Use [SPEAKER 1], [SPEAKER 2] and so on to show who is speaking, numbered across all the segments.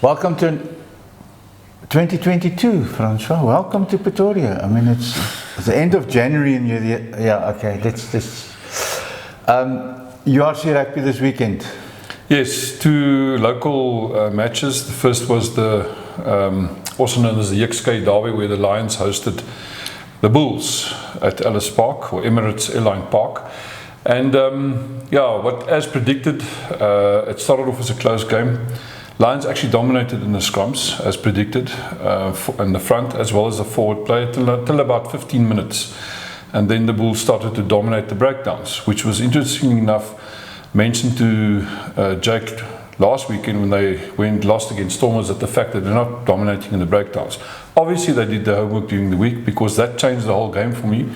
[SPEAKER 1] Welcome to 2022, Francois. Welcome to Pretoria. I mean, it's the end of January and you're the, yeah, okay, let's URC rugby this weekend.
[SPEAKER 2] Yes, two local matches. The first was the also known as the URC Derby, where the Lions hosted the Bulls at Ellis Park, or Emirates Airline Park. And as predicted, it started off as a close game. Lions actually dominated in the scrums, as predicted, in the front as well as the forward play till about 15 minutes. And then the Bulls started to dominate the breakdowns, which was interestingly enough mentioned to Jake last weekend when they lost against Stormers, at the fact that they're not dominating in the breakdowns. Obviously they did their homework during the week, because that changed the whole game for me.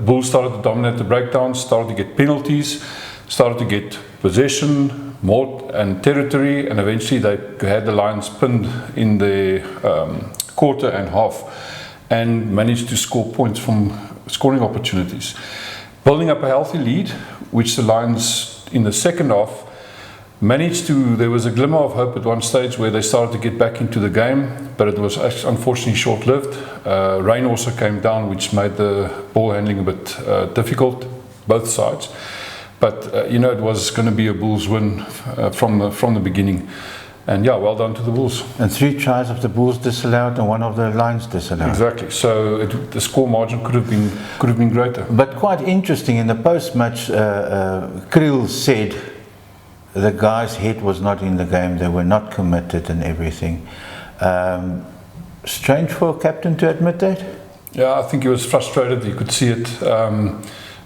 [SPEAKER 2] Bulls started to dominate the breakdowns, started to get penalties, started to get possession, more and territory, and eventually they had the Lions pinned in the quarter and half and managed to score points from scoring opportunities, building up a healthy lead, which the Lions in the second half managed to. There was a glimmer of hope at one stage where they started to get back into the game, but it was unfortunately short-lived. Rain also came down, which made the ball handling a bit difficult, both sides. But it was going to be a Bulls win from the beginning, and yeah, well done to the Bulls.
[SPEAKER 1] And 3 tries of the Bulls disallowed and 1 of the Lions disallowed.
[SPEAKER 2] Exactly. So the score margin could have been greater.
[SPEAKER 1] But quite interesting, in the post-match, Kriel said the guy's head was not in the game, they were not committed and everything. Strange for a captain to admit that?
[SPEAKER 2] Yeah, I think he was frustrated. You could see it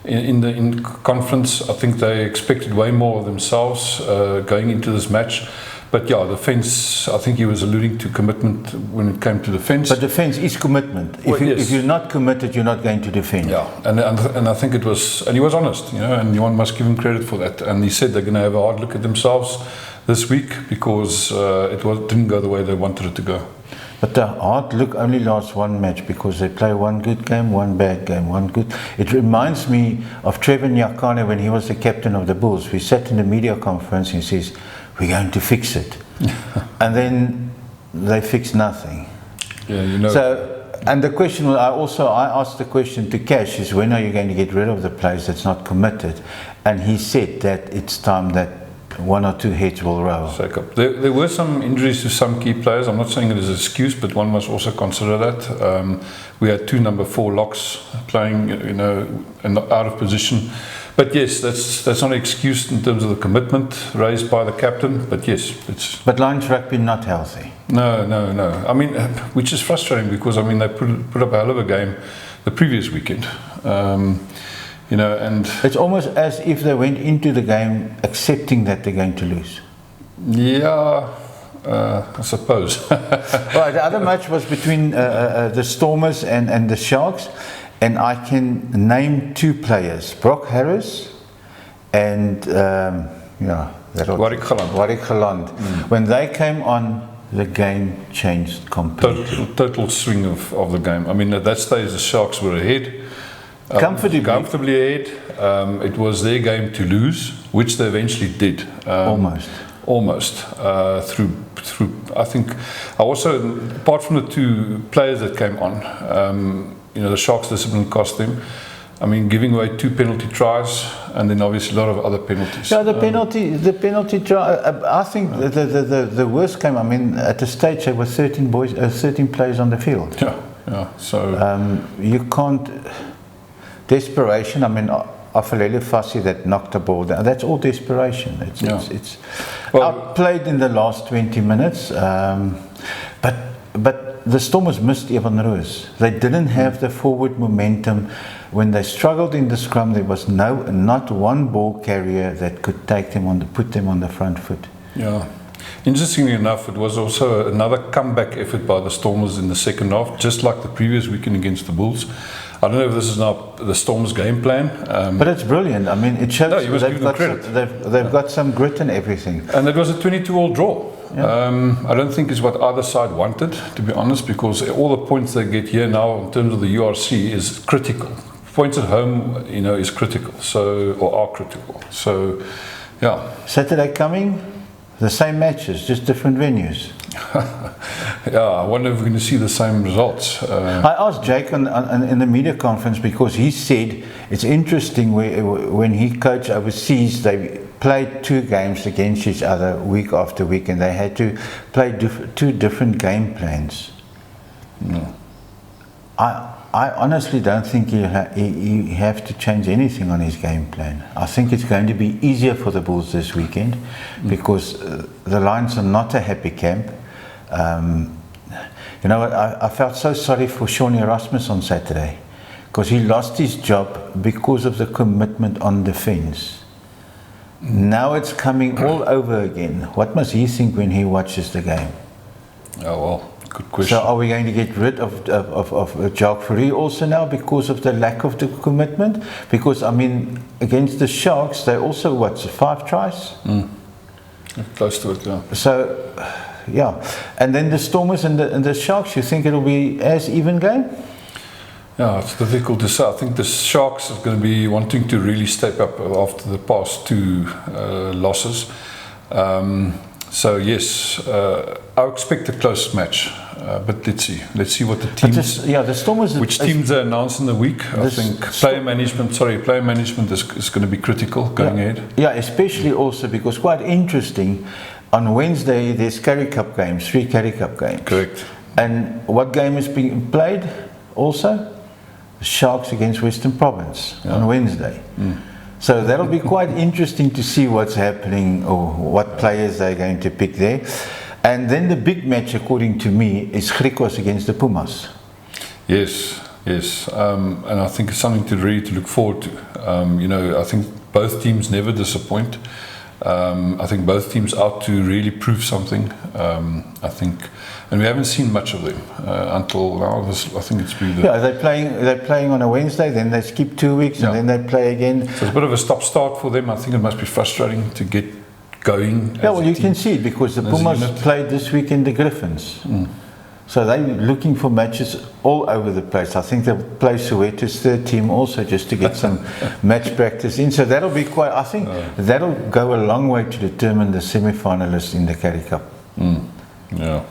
[SPEAKER 2] in conference. I think they expected way more of themselves going into this match. But yeah, the fence, I think he was alluding to commitment when it came to defence.
[SPEAKER 1] But defence is commitment. If you're not committed, you're not going to defend.
[SPEAKER 2] Yeah, and I think it was, and he was honest, and one must give him credit for that. And he said they're going to have a hard look at themselves this week, because didn't go the way they wanted it to go.
[SPEAKER 1] But the hard look only lasts 1 match, because they play 1 good game, 1 bad game, 1 good. It reminds me of Trevor Nyakane when he was the captain of the Bulls. We sat in the media conference and he says, we're going to fix it. And then they fix nothing.
[SPEAKER 2] Yeah,
[SPEAKER 1] So, and the question, I asked the question to Cash, is when are you going to get rid of the players that's not committed? And he said that it's time that 1 or 2 heads will roll.
[SPEAKER 2] There were some injuries to some key players. I'm not saying it is an excuse, but one must also consider that. We had 2 number 4 locks playing, and out of position. But yes, that's not an excuse in terms of the commitment raised by the captain. But yes, it's.
[SPEAKER 1] But Lions rugby not healthy.
[SPEAKER 2] No. I mean, which is frustrating, because they put up a hell of a game the previous weekend. And
[SPEAKER 1] it's almost as if they went into the game accepting that they're going to lose.
[SPEAKER 2] Yeah, I suppose.
[SPEAKER 1] Well, the other match was between the Stormers and the Sharks, and I can name 2 players, Brock Harris and
[SPEAKER 2] Warwick
[SPEAKER 1] Galant. When they came on, the game changed completely.
[SPEAKER 2] Total swing of the game. I mean, at that stage the Sharks were ahead. Comfortably ahead. It was their game to lose, which they eventually did. Almost through. I think. Also, apart from the 2 players that came on, the Sharks' discipline cost them. I mean, giving away 2 penalty tries, and then obviously a lot of other penalties.
[SPEAKER 1] Yeah, the penalty try. I think the worst came. I mean, at the stage there were 13 players on the field.
[SPEAKER 2] Yeah. So
[SPEAKER 1] you can't. Desperation. I mean, Afalele Fassi that knocked the ball down. That's all desperation. It's outplayed in the last 20 minutes. But the Stormers missed Evan Roos. They didn't have the forward momentum. When they struggled in the scrum, there was not one ball carrier that could put them on the front foot.
[SPEAKER 2] Yeah. Interestingly enough, it was also another comeback effort by the Stormers in the second half, just like the previous weekend against the Bulls. I don't know if this is now the Storm's game plan.
[SPEAKER 1] But it's brilliant. I mean, it shows they've got some grit and everything.
[SPEAKER 2] And it was a 22-all draw. Yeah. I don't think it's what either side wanted, to be honest, because all the points they get here now in terms of the URC is critical. Points at home, is critical, or are critical. So, yeah.
[SPEAKER 1] Saturday coming? The same matches, just different venues.
[SPEAKER 2] Yeah, I wonder if we're going to see the same results.
[SPEAKER 1] I asked Jake in the media conference because he said it's interesting when he coached overseas, they played 2 games against each other week after week, and they had to play 2 different game plans.
[SPEAKER 2] No.
[SPEAKER 1] I honestly don't think he have to change anything on his game plan. I think it's going to be easier for the Bulls this weekend because the Lions are not a happy camp. You know what, I felt so sorry for Shawnee Erasmus on Saturday because he lost his job because of the commitment on defense. Now it's coming all over again. What must he think when he watches the game?
[SPEAKER 2] Oh, well. Good question.
[SPEAKER 1] So are we going to get rid of Jacques Fourie also now because of the lack of the commitment? Because, I mean, against the Sharks, they also, 5 tries?
[SPEAKER 2] Close to it, yeah.
[SPEAKER 1] So, yeah. And then the Stormers and the Sharks, you think it'll be as even game?
[SPEAKER 2] Yeah, it's difficult to say. I think the Sharks are going to be wanting to really step up after the past 2 losses. So yes, I expect a close match, but let's see. Let's see what the teams.
[SPEAKER 1] The Stormers.
[SPEAKER 2] Which teams they announce in the week? I think player management is going to be critical going ahead.
[SPEAKER 1] Yeah, especially also because quite interesting. On Wednesday, there's Currie Cup games, 3 Currie Cup games.
[SPEAKER 2] Correct.
[SPEAKER 1] And what game is being played? Also, Sharks against Western Province on Wednesday. So that'll be quite interesting to see what's happening or what players they're going to pick there. And then the big match, according to me, is Griquas against the Pumas.
[SPEAKER 2] Yes. And I think it's something to really look forward to. You know, I think both teams never disappoint. I think both teams out to really prove something. I think, and we haven't seen much of them until now. I think it's been
[SPEAKER 1] they're playing on a Wednesday, then they skip 2 weeks, and then they play again.
[SPEAKER 2] So it's a bit of a stop-start for them. I think it must be frustrating to get going.
[SPEAKER 1] Yeah, well, you can see it because the Pumas played this weekend the Griffins. So they're looking for matches all over the place. I think they'll play Soweto's 3rd team also just to get some match practice in. So that'll be quite, I think that'll go a long way to determine the semi-finalists in the Currie Cup.
[SPEAKER 2] Yeah,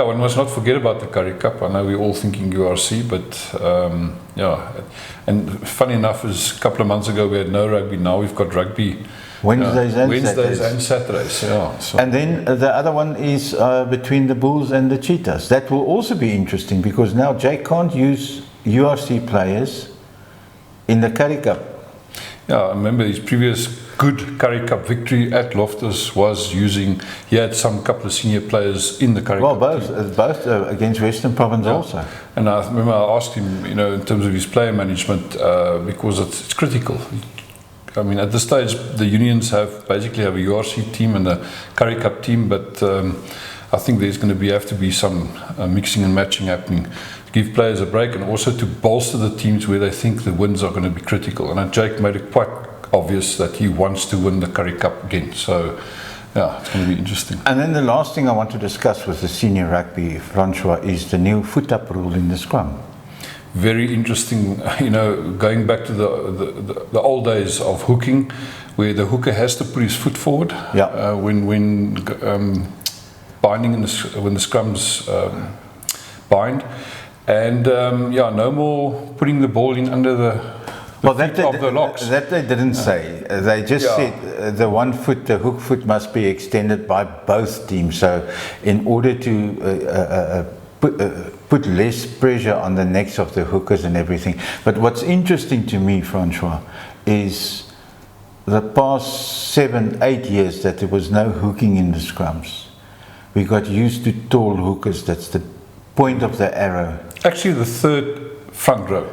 [SPEAKER 2] one must not forget about the Currie Cup. I know we're all thinking URC, but and funny enough, is a couple of months ago we had no rugby. Now we've got rugby.
[SPEAKER 1] Wednesdays
[SPEAKER 2] and Saturdays. Yeah. So.
[SPEAKER 1] And then the other one is between the Bulls and the Cheetahs. That will also be interesting because now Jake can't use URC players in the Currie Cup.
[SPEAKER 2] Yeah, I remember his previous good Currie Cup victory at Loftus was using, he had some couple of senior players in the Currie Cup.
[SPEAKER 1] Well, both against Western Province also.
[SPEAKER 2] And I remember I asked him, you know, in terms of his player management, because it's critical. I mean, at this stage, the unions basically have a URC team and a Currie Cup team, but I think there's going to have to be some mixing and matching happening to give players a break and also to bolster the teams where they think the wins are going to be critical. And Jake made it quite obvious that he wants to win the Currie Cup again. So, yeah, it's going to be interesting.
[SPEAKER 1] And then the last thing I want to discuss with the senior rugby, Francois, is the new foot-up rule in the scrum.
[SPEAKER 2] Very interesting, you know, going back to the old days of hooking, where the hooker has to put his foot forward when binding when the scrums bind, and no more putting the ball in under the locks.
[SPEAKER 1] That they didn't say. They just said the 1 foot, the hook foot, must be extended by both teams. So, in order to put less pressure on the necks of the hookers and everything. But what's interesting to me, Francois, is the past 7-8 years that there was no hooking in the scrums. We got used to tall hookers. That's the point of the arrow.
[SPEAKER 2] Actually, the 3rd front row.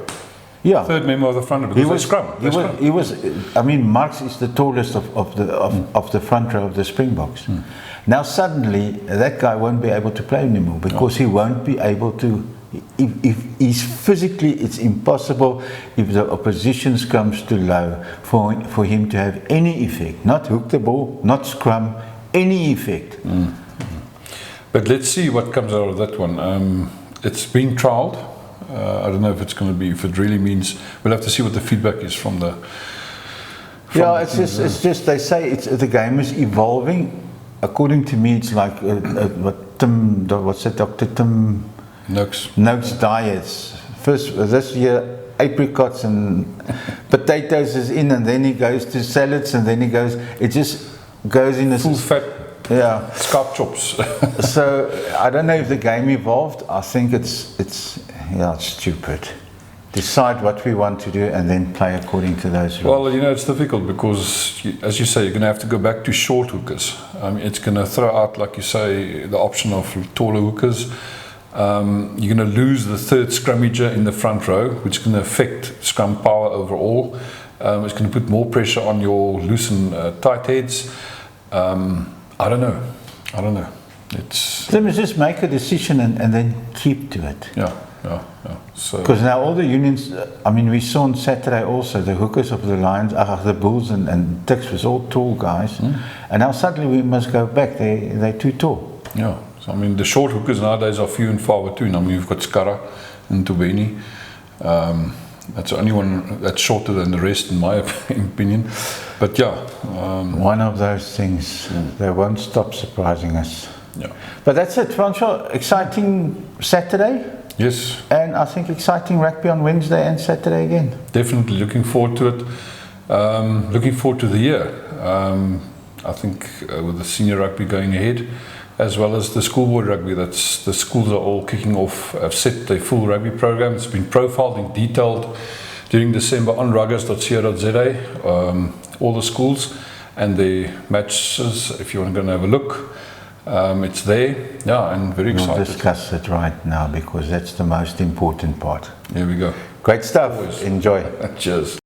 [SPEAKER 1] Yeah.
[SPEAKER 2] 3rd member of the front row. He was scrum.
[SPEAKER 1] He was. I mean, Marx is the tallest of the front row of the Springboks. Now suddenly that guy won't be able to play anymore because he won't be able to. If he's physically, it's impossible if the opposition scrums too low for him to have any effect. Not hook the ball, not scrum, any effect.
[SPEAKER 2] But let's see what comes out of that one. It's being trialled. I don't know if it's going to be, if it really means, we'll have to see what the feedback is from the.
[SPEAKER 1] It's just they say the game is evolving. according to me, it's like what's it, Dr. Tim Noakes diets. First this year, apricots and potatoes is in, and then he goes to salads, and then he goes. It just goes in a
[SPEAKER 2] full fat.
[SPEAKER 1] Yeah,
[SPEAKER 2] scalp chops.
[SPEAKER 1] So I don't know if the game evolved. I think it's stupid. Decide what we want to do and then play according to those rules.
[SPEAKER 2] Well, you know, it's difficult because, as you say, you're going to have to go back to short hookers. It's going to throw out, like you say, the option of taller hookers. You're going to lose the third scrummager in the front row, which is going to affect scrum power overall. It's going to put more pressure on your loose and tight heads. I don't know.
[SPEAKER 1] Let me just make a decision and then keep to it.
[SPEAKER 2] Yeah. So
[SPEAKER 1] because now all the unions, we saw on Saturday also the hookers of the Lions, the Bulls and Ticks was all tall guys, and now suddenly we must go back. They're too tall.
[SPEAKER 2] Yeah. So the short hookers nowadays are few and far between. You've got Skara and Tubeni. That's the only one that's shorter than the rest, in my opinion. But yeah,
[SPEAKER 1] one of those things. They won't stop surprising us.
[SPEAKER 2] Yeah.
[SPEAKER 1] But that's it, Francois. Exciting Saturday.
[SPEAKER 2] Yes.
[SPEAKER 1] And I think exciting rugby on Wednesday and Saturday again.
[SPEAKER 2] Definitely looking forward to it. Looking forward to the year. I think with the senior rugby going ahead, as well as the schoolboy rugby, the schools are all kicking off, have set their full rugby program. It's been profiled and detailed during December on ruggers.co.za, all the schools and the matches. If you want to go and have a look, it's there. Yeah, and very excited.
[SPEAKER 1] We'll discuss it right now because that's the most important part.
[SPEAKER 2] Here we go.
[SPEAKER 1] Great stuff. Always. Enjoy.
[SPEAKER 2] Cheers.